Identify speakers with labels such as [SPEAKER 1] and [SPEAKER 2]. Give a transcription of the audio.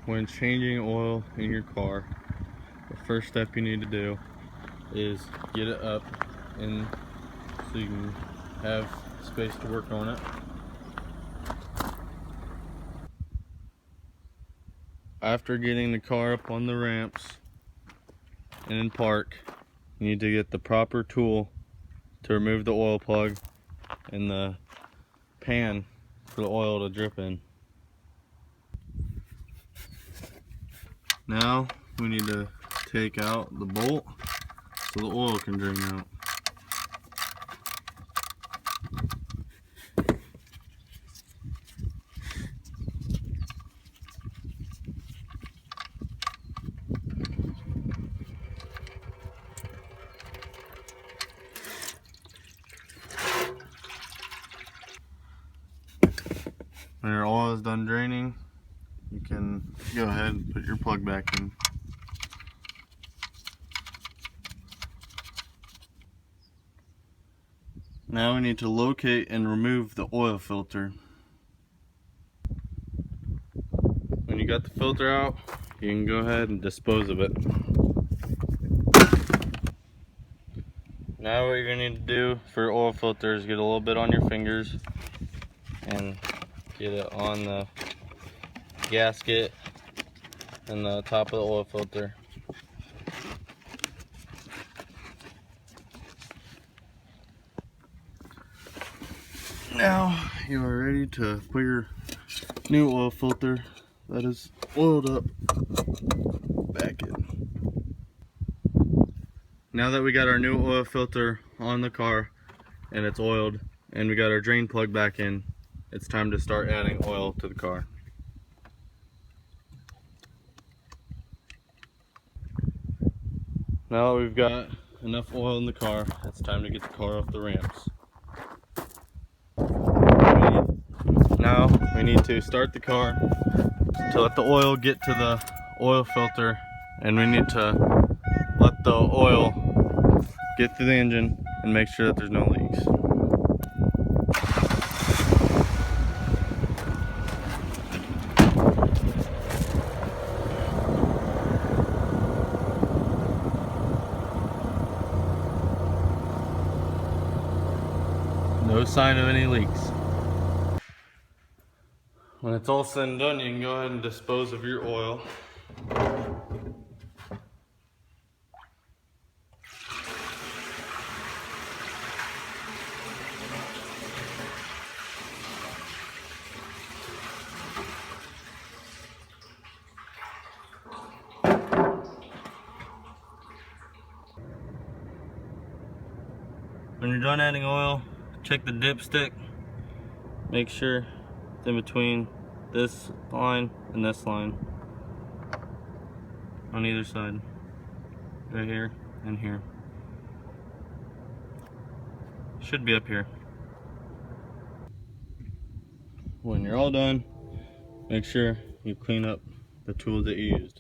[SPEAKER 1] when changing oil in your car, the first step you need to do is get it up and so you can have space to work on it. After getting the car up on the ramps and in park, you need to get the proper tool to remove the oil plug and the pan for the oil to drip in. Now we need to take out the bolt so the oil can drain out. When your oil is done draining, you can go ahead and put your plug back in. Now we need to locate and remove the oil filter. When you got the filter out, you can go ahead and dispose of it. Now what you're going to need to do for your oil filter is get a little bit on your fingers and get it on the gasket and the top of the oil filter. Now you are ready to put your new oil filter that is oiled up back in. Now that we got our new oil filter on the car and it's oiled and we got our drain plug back in, it's time to start adding oil to the car. Now that we've got enough oil in the car, it's time to get the car off the ramps. Now we need to start the car to let the oil get to the oil filter, and we need to let the oil get through the engine and make sure that there's no leaks. No sign of any leaks. When it's all said and done, you can go ahead and dispose of your oil. When you're done adding oil, check the dipstick. Make sure it's in between this line and this line on either side, right here and here. Should be up here. When you're all done, make sure you clean up the tools that you used.